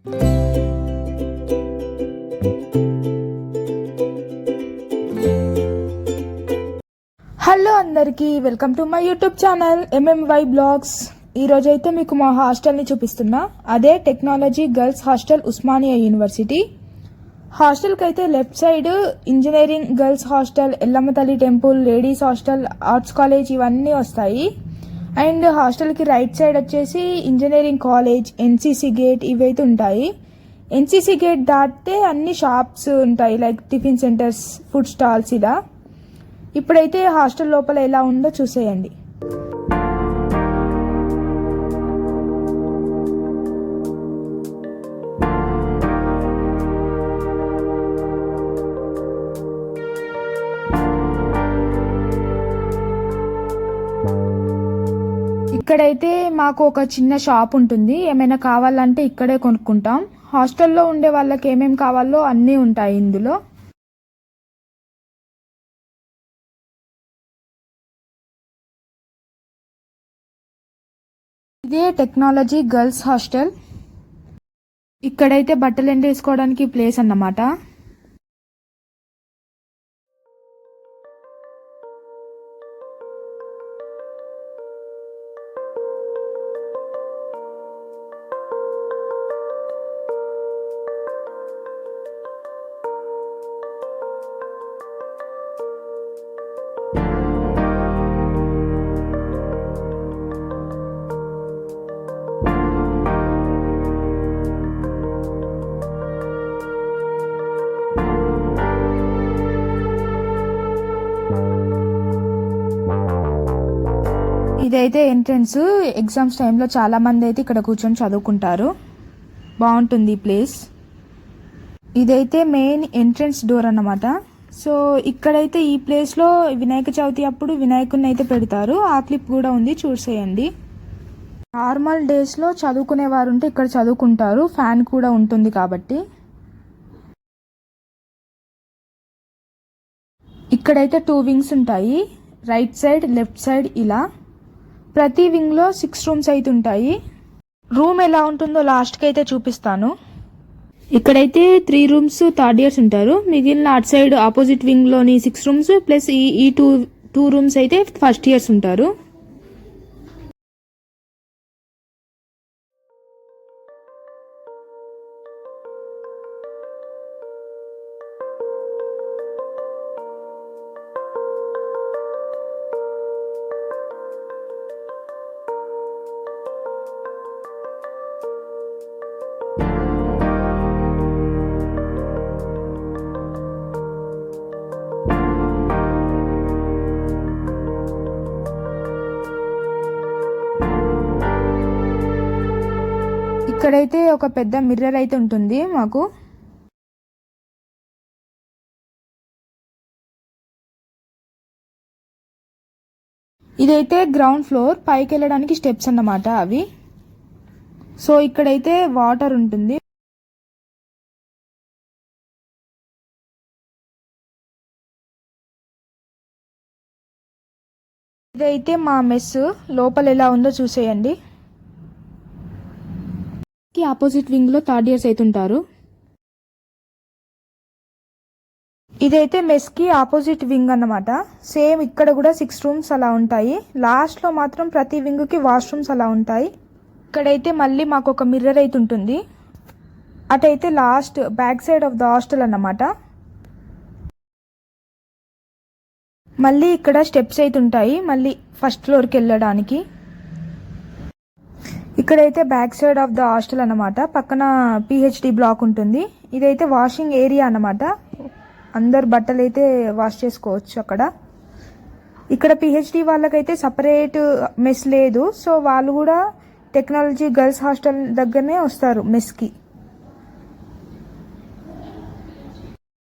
Hello అందరికీ, welcome to my YouTube channel MMY blogs. ఈ రోజైతే మీకు మా హాస్టల్ని చూపిస్తున్నా. అదే technology girls hostel, Osmania university. హాస్టల్కి అయితే left side engineering girls hostel, Yellamma తల్లి temple, ladies hostel, arts college ఇవన్నీ వస్తాయి. అండ్ హాస్టల్కి రైట్ సైడ్ వచ్చేసి ఇంజనీరింగ్ కాలేజ్, NCC గేట్ ఇవైతే ఉంటాయి. NCC గేట్ దాటితే అన్ని షాప్స్ ఉంటాయి, like tiffin centres, food stalls ఇలా. ఇప్పుడైతే హాస్టల్ లోపల ఎలా ఉందో చూసేయండి. ఇక్కడైతే మాకు ఒక చిన్న షాప్ ఉంటుంది. ఏమైనా కావాలంటే ఇక్కడే కొనుక్కుంటాం. హాస్టల్లో ఉండే వాళ్ళకి ఏమేమి కావాలో అన్నీ ఉంటాయి ఇందులో. ఇదే టెక్నాలజీ గర్ల్స్ హాస్టల్. ఇక్కడైతే బట్టలు ఎండేసుకోవడానికి ప్లేస్ అన్నమాట. ఇదైతే ఎంట్రన్స్. ఎగ్జామ్స్ టైంలో చాలా మంది అయితే ఇక్కడ కూర్చొని చదువుకుంటారు. బాగుంటుంది ఈ ప్లేస్. ఇదైతే మెయిన్ ఎంట్రన్స్ డోర్ అన్నమాట. సో ఇక్కడైతే ఈ ప్లేస్లో వినాయక చవితి అప్పుడు వినాయకుడిని అయితే పెడతారు. ఆ క్లిప్ కూడా ఉంది, చూసేయండి. నార్మల్ డేస్లో చదువుకునే వారు ఉంటే ఇక్కడ చదువుకుంటారు, ఫ్యాన్ కూడా ఉంటుంది కాబట్టి. ఇక్కడైతే 2 వింగ్స్ ఉంటాయి, రైట్ సైడ్, లెఫ్ట్ సైడ్ ఇలా. ప్రతి వింగ్లో 6 రూమ్స్ అయితే ఉంటాయి. రూమ్ ఎలా ఉంటుందో లాస్ట్కి అయితే చూపిస్తాను. ఇక్కడైతే 3 రూమ్స్ థర్డ్ ఇయర్స్ ఉంటారు. మిగిలిన అటు సైడ్ ఆపోజిట్ వింగ్లోని 6 రూమ్స్ ప్లస్ ఈ టూ రూమ్స్ అయితే ఫస్ట్ ఇయర్స్ ఉంటారు. ఇక్కడైతే ఒక పెద్ద మిర్రర్ అయితే ఉంటుంది మాకు. ఇదైతే గ్రౌండ్ ఫ్లోర్, పైకి వెళ్ళడానికి స్టెప్స్ అన్నమాట అవి. సో ఇక్కడైతే వాటర్ ఉంటుంది. ఇదైతే మా మెస్. లోపల ఎలా ఉందో చూసేయండి. ఆపోజిట్ వింగ్ లో థర్డ్ ఇయర్స్ అయితే ఉంటారు. ఇదైతే మెస్ కి ఆపోజిట్ వింగ్ అన్నమాట. సేమ్ ఇక్కడ కూడా 6 రూమ్స్ అలా ఉంటాయి. లాస్ట్ లో మాత్రం ప్రతి వింగ్ కి వాష్రూమ్స్ అలా ఉంటాయి. ఇక్కడైతే మళ్ళీ మాకు ఒక మిర్రర్ అయితే ఉంటుంది. అటైతే last back side of the hostel అన్నమాట. మళ్ళీ ఇక్కడ స్టెప్స్ అయితే ఉంటాయి, మళ్ళీ ఫస్ట్ ఫ్లోర్కి వెళ్ళడానికి. ఇక్కడైతే back side of the hostel అన్నమాట. పక్కన PhD బ్లాక్ ఉంటుంది. ఇదైతే వాషింగ్ ఏరియా అన్నమాట. అందరు బట్టలు అయితే వాష్ చేసుకోవచ్చు అక్కడ. ఇక్కడ PhD వాళ్ళకైతే సపరేట్ మెస్ లేదు. సో వాళ్ళు కూడా టెక్నాలజీ గర్ల్స్ హాస్టల్ దగ్గరనే వస్తారు మెస్కి.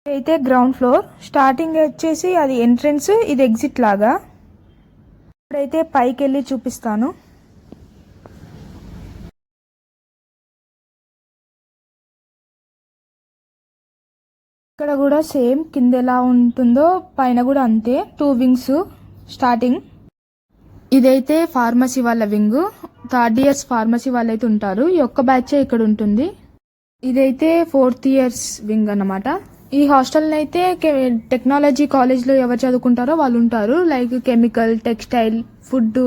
అయితే గ్రౌండ్ ఫ్లోర్. స్టార్టింగ్ వచ్చేసి అది ఎంట్రన్స్, ఇది ఎగ్జిట్ లాగా. ఇప్పుడైతే పైకి వెళ్ళి చూపిస్తాను. ఇక్కడ కూడా సేమ్ కింద ఎలా ఉంటుందో పైన కూడా అంతే. 2 వింగ్స్ స్టార్టింగ్. ఇదైతే ఫార్మసీ వాళ్ళ వింగ్. థర్డ్ ఇయర్స్ ఫార్మసీ వాళ్ళైతే ఉంటారు. ఈ ఒక్క బ్యాచ్ ఇక్కడ ఉంటుంది. ఇదైతే 4th ఇయర్స్ వింగ్ అన్నమాట. ఈ హాస్టల్ అయితే టెక్నాలజీ కాలేజ్లో ఎవరు చదువుకుంటారో వాళ్ళు ఉంటారు. Like chemical, textile, food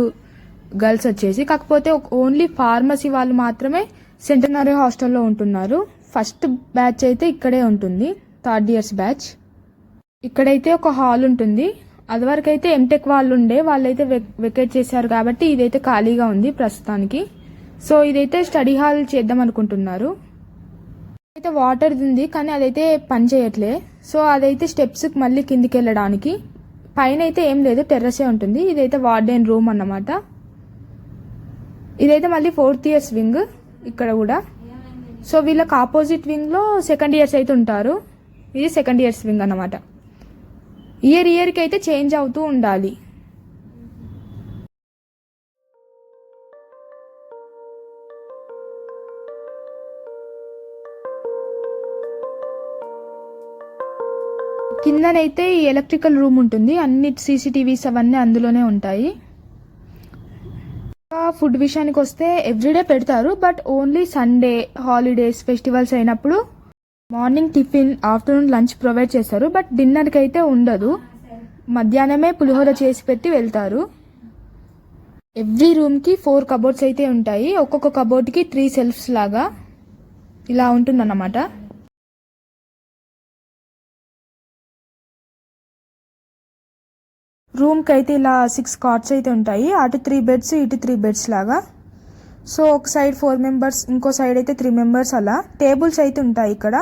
girls వచ్చేసి. కాకపోతే ఓన్లీ ఫార్మసీ వాళ్ళు మాత్రమే సెంటనరీ హాస్టల్లో ఉంటున్నారు. ఫస్ట్ బ్యాచ్ అయితే ఇక్కడే ఉంటుంది, 3rd ఇయర్స్ బ్యాచ్. ఇక్కడైతే ఒక హాల్ ఉంటుంది. అదివరకు అయితే ఎంటెక్ వాళ్ళు ఉండే, వాళ్ళైతే వెకేట్ చేశారు కాబట్టి ఇదైతే ఖాళీగా ఉంది ప్రస్తుతానికి. సో ఇదైతే స్టడీ హాల్ చేద్దాం అనుకుంటున్నారు. అయితే వాటర్ ఉంది కానీ అదైతే పని చేయట్లే. సో అదైతే స్టెప్స్ మళ్ళీ కిందికి వెళ్ళడానికి. పైన అయితే ఏం లేదు, టెర్రసే ఉంటుంది. ఇదైతే వార్డెన్ రూమ్ అన్నమాట. ఇదైతే మళ్ళీ 4th ఇయర్స్ వింగ్ ఇక్కడ కూడా. సో వీళ్ళకి ఆపోజిట్ వింగ్లో 2nd ఇయర్స్ అయితే ఉంటారు. ఇది 2nd ఇయర్స్ వింగ్ అన్నమాట. ఇయర్కి అయితే చేంజ్ అవుతూ ఉండాలి. కిందనైతే ఈ ఎలక్ట్రికల్ రూమ్ ఉంటుంది. అన్ని CCTVs అవన్నీ అందులోనే ఉంటాయి. ఫుడ్ విషయానికి వస్తే ఎవ్రీడే పెడతారు, but only Sunday, holidays, festivals అయినప్పుడు morning tiffin, afternoon lunch provide చేస్తారు. బట్ డిన్నర్కి అయితే ఉండదు. మధ్యాహ్నమే పులిహోర చేసి పెట్టి వెళ్తారు. ఎవ్రీ రూమ్కి 4 కబోర్డ్స్ అయితే ఉంటాయి. ఒక్కొక్క కబోర్డ్కి 3 సెల్ఫ్స్ లాగా ఇలా ఉంటుందన్నమాట. రూమ్కి అయితే ఇలా 6 కాట్స్ అయితే ఉంటాయి. అటు 3 బెడ్స్, ఇటు 3 బెడ్స్ లాగా. సో ఒక సైడ్ 4 మెంబర్స్, ఇంకో సైడ్ అయితే 3 మెంబర్స్ అలా. టేబుల్స్ అయితే ఉంటాయి ఇక్కడ.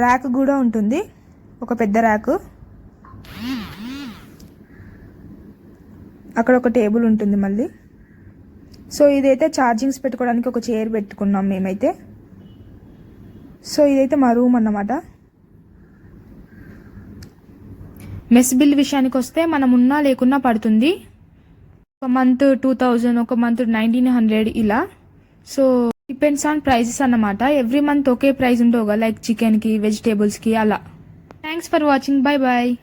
ర్యాక్ కూడా ఉంటుంది, ఒక పెద్ద ర్యాక్. అక్కడ ఒక టేబుల్ ఉంటుంది మళ్ళీ. సో ఇదైతే ఛార్జింగ్స్ పెట్టుకోవడానికి ఒక చైర్ పెట్టుకున్నాం మేమైతే. సో ఇదైతే మా రూమ్ అన్నమాట. మెస్ బిల్ విషయానికి వస్తే మనం ఉన్నా లేకున్నా పడుతుంది. ఒక మంత్ 2000, ఒక మంత్ 1900 ఇలా. సో డిపెండ్స్ ఆన్ ప్రైజెస్ అన్నమాట. ఎవ్రీ మంత్ ఒకే ప్రైస్ ఉండవుగా, లైక్ చికెన్కి, వెజిటేబుల్స్కి అలా. Thanks for watching. Bye bye.